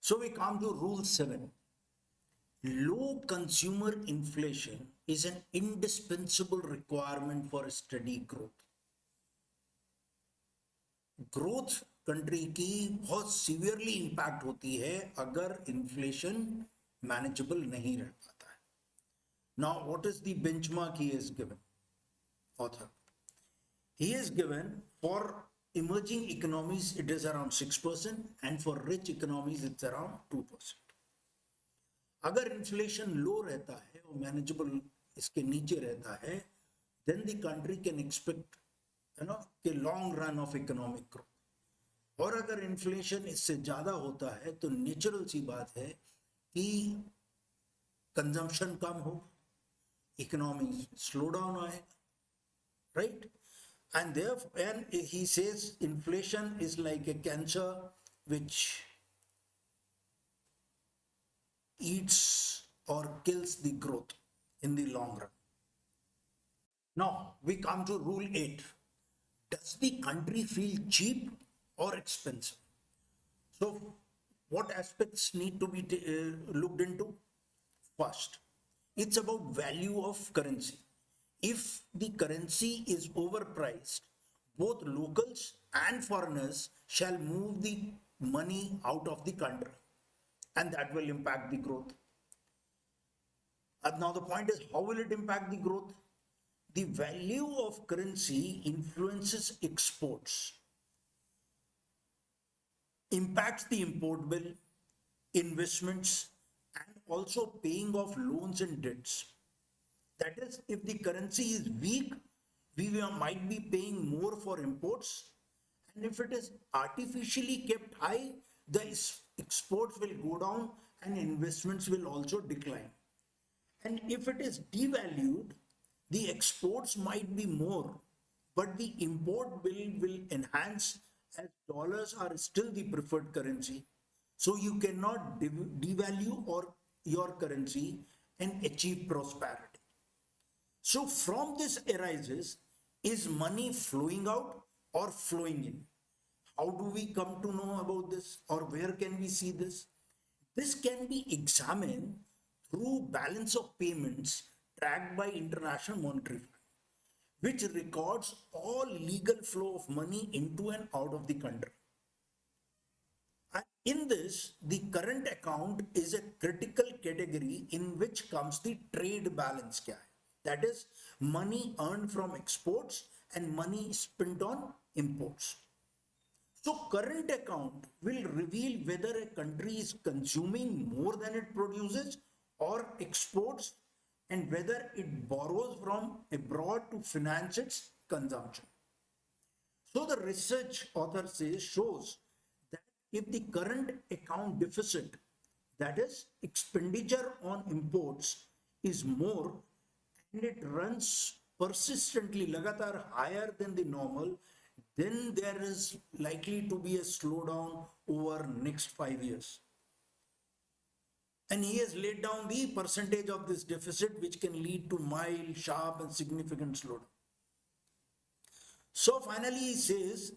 So we come to rule 7. Low consumer inflation is an indispensable requirement for steady growth. Growth country की बहुत severely impact होती है अगर inflation manageable नहीं रह पाता है. Now what is the benchmark he is given author? He is given for emerging economies it is around 6% and for rich economies it's around 2%. अगर इन्फ्लेशन लो रहता है और मैनेजेबल इसके नीचे रहता है then the country can expect कि long run of economic growth. और अगर इन्फ्लेशन इससे ज्यादा होता है तो नेचुरल सी बात है कि कंजम्पशन कम हो, इकोनॉमी स्लो डाउन आएगा, right? And therefore, and he says inflation is like a cancer which eats or kills the growth in the long run. Now we come to rule 8. Does the country feel cheap or expensive? So what aspects need to be looked into? First, it's about value of currency. If the currency is overpriced, both locals and foreigners shall move the money out of the country, and that will impact the growth. Now the point is, how will it impact the growth? The value of currency influences exports, impacts the import bill, investments, and also paying off loans and debts. That is, if the currency is weak, we might be paying more for imports, and if it is artificially kept high, the exports will go down and investments will also decline. And if it is devalued, the exports might be more, but the import bill will enhance as dollars are still the preferred currency. So you cannot devalue or your currency and achieve prosperity. So from this arises, is money flowing out or flowing in? How do we come to know about this, or where can we see this? This can be examined through balance of payments tracked by International Monetary Fund, which records all legal flow of money into and out of the country. And in this, the current account is a critical category in which comes the trade balance. Kya hai? That is money earned from exports and money spent on imports. So current account will reveal whether a country is consuming more than it produces or exports, and whether it borrows from abroad to finance its consumption. So the research author says shows that if the current account deficit, that is expenditure on imports, is more, and it runs persistently लगातार higher than the normal, then there is likely to be a slowdown over next 5 years. And he has laid down the percentage of this deficit which can lead to mild, sharp and significant slowdown. So finally he says,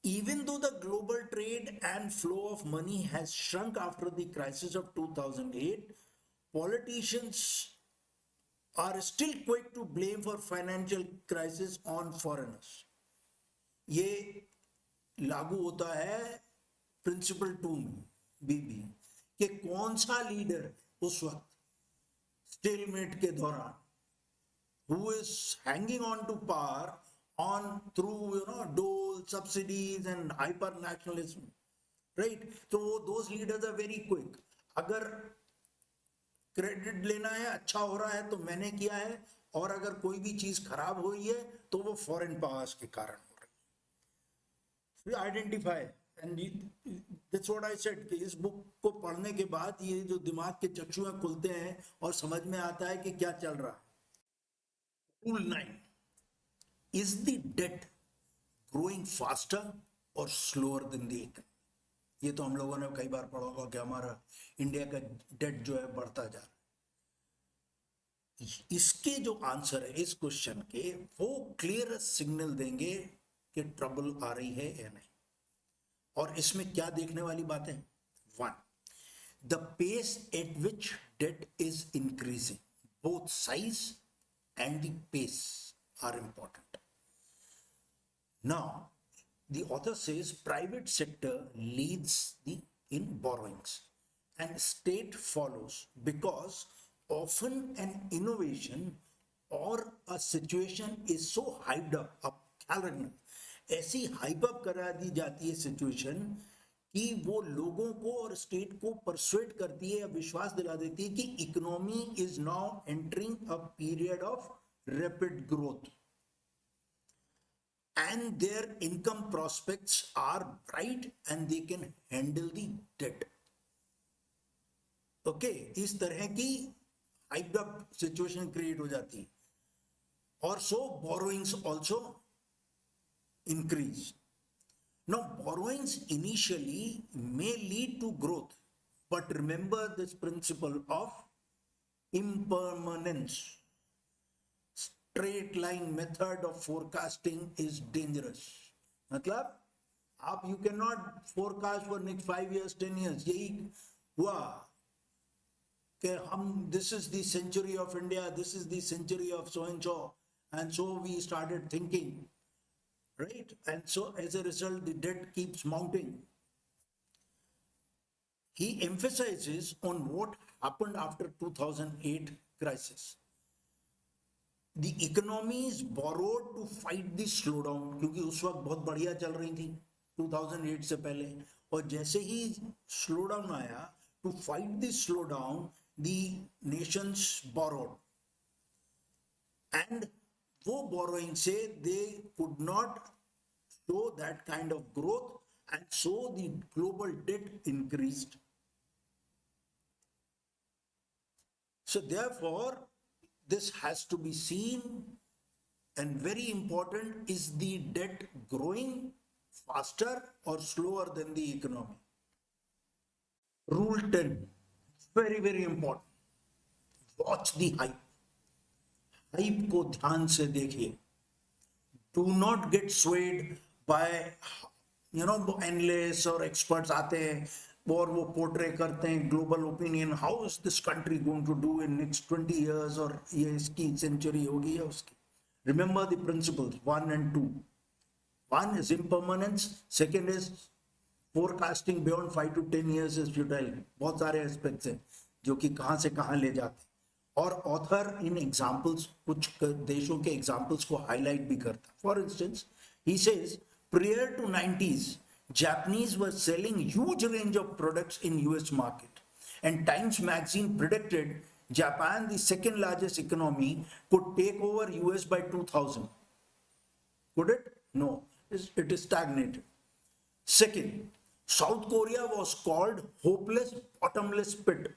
even though the global trade and flow of money has shrunk after the crisis of 2008, politicians are still quick to blame for financial crisis on foreigners. ये लागू होता है principal 2 में भी कि कौन सा leader उस वक्त स्टेलमेट के दौरान who is hanging on to power on through dole subsidies and hyper nationalism, right? So those leaders are very quick. अगर क्रेडिट लेना है, अच्छा हो रहा है तो मैंने किया है, और अगर कोई भी चीज खराब हुई है तो वो फॉरेन पावर्स के कारण हो रही है. Identify, and that's what I said कि इस बुक को पढ़ने के बाद ये जो दिमाग के चक्षु खुलते हैं और समझ में आता है कि क्या चल रहा है. Rule 9, is the debt growing faster और स्लोअर देन द इकोनॉमी? ये तो हम लोगों ने कई बार पढ़ा होगा कि हमारा इंडिया का डेट जो है बढ़ता जा रहा है. इसके जो आंसर है इस क्वेश्चन के, वो क्लियर सिग्नल देंगे कि ट्रबल आ रही है या नहीं. और इसमें क्या देखने वाली बातें? One, the pace at which debt is increasing, both size and the pace are important. Now, the author says private sector leads the in borrowings and state follows because often an innovation or a situation is so hyped up ख्याल रखना, ऐसी hype up करा दी जाती है situation कि वो लोगों को और स्टेट को परसुएट करती है या विश्वास दिला देती है कि economy is now entering a period of rapid growth and their income prospects are bright and they can handle the debt. Okay इस तरह की हाइप्ड अप सिचुएशन क्रिएट हो जाती है और so borrowings also increase. Now borrowings initially may lead to growth, but remember this principle of impermanence. Straight line method of forecasting is dangerous. मतलब आप you cannot forecast for next 5 years 10 years. यही हुआ कि हम this is the century of India, this is the century of so and so we started thinking, right? And so as a result the debt keeps mounting. He emphasizes on what happened after 2008 crisis. The economies borrowed to fight the slowdown, क्योंकि उस वक्त बहुत बढ़िया चल रही थी 2008 से पहले, और जैसे ही slowdown आया, to fight the slowdown, the nations borrowed, and वो borrowing से they could not show that kind of growth, and so the global debt increased. So therefore, this has to be seen, and very important, is the debt growing faster or slower than the economy? Rule 10, very, very important. Watch the hype. Hype को ध्यान से देखिए. Do not get swayed by, analysts or experts आते हैं और वो portray करते हैं global opinion, how is this country going to do in next 20 years, और ये इसकी सेंचुरी होगी या उसकी. Remember the principles 1 and 2. 1 is impermanence, second is forecasting beyond 5 to 10 years is futile. बहुत सारे एस्पेक्ट्स हैं जो कि कहाँ से कहाँ ले जाते हैं, और ऑथर इन एग्जाम्पल्स कुछ देशों के एग्जाम्पल्स को हाईलाइट भी करता है. For instance he says prior to 90s, Japanese were selling huge range of products in US market, and Times magazine predicted Japan, the second largest economy, could take over US by 2000. Could it? No, it is stagnated. Second, South Korea was called hopeless bottomless pit,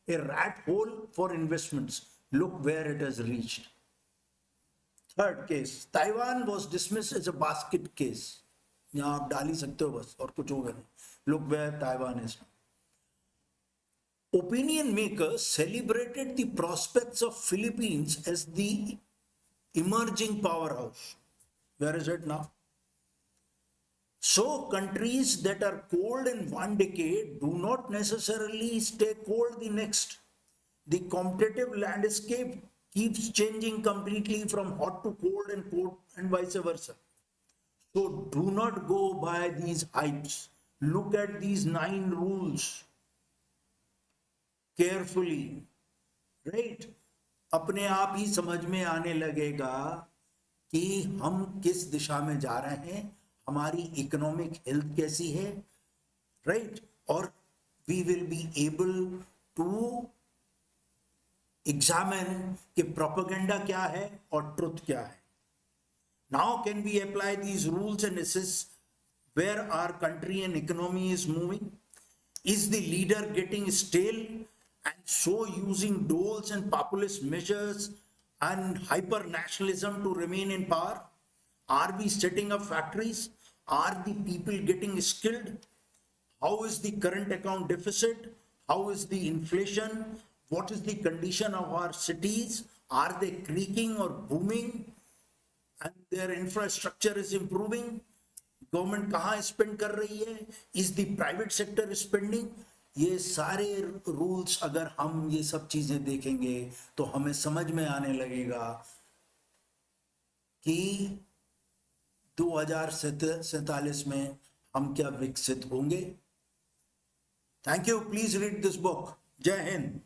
a rat hole for investments. Look where it has reached. Third case, Taiwan was dismissed as a basket case. यहाँ आप डाल ही सकते हो बस और कुछ होगा नहीं. Look where Taiwan is. Opinion makers celebrated the prospects of Philippines as the emerging powerhouse. Where is it now? So countries that are cold in one decade do not necessarily stay cold the next. The competitive landscape keeps changing completely from hot to cold and vice versa. So do not go by these hypes. Look at these 9 rules carefully, right? अपने आप ही समझ में आने लगेगा कि हम किस दिशा में जा रहे हैं, हमारी इकोनॉमिक हेल्थ कैसी है, right? और we will be able to examine कि प्रोपेगेंडा क्या है और ट्रुथ क्या है. Now can we apply these rules and assess where our country and economy is moving? Is the leader getting stale and so using doles and populist measures and hyper nationalism to remain in power? Are we setting up factories? Are the people getting skilled? How is the current account deficit? How is the inflation? What is the condition of our cities? Are they creaking or booming? And their infrastructure is improving. Government कहाँ spend कर रही है? Is the private sector spending? ये सारे rules अगर हम ये सब चीजें देखेंगे तो हमें समझ में आने लगेगा कि 2047 में हम क्या विकसित होंगे। Thank you, please read this book. जय हिंद।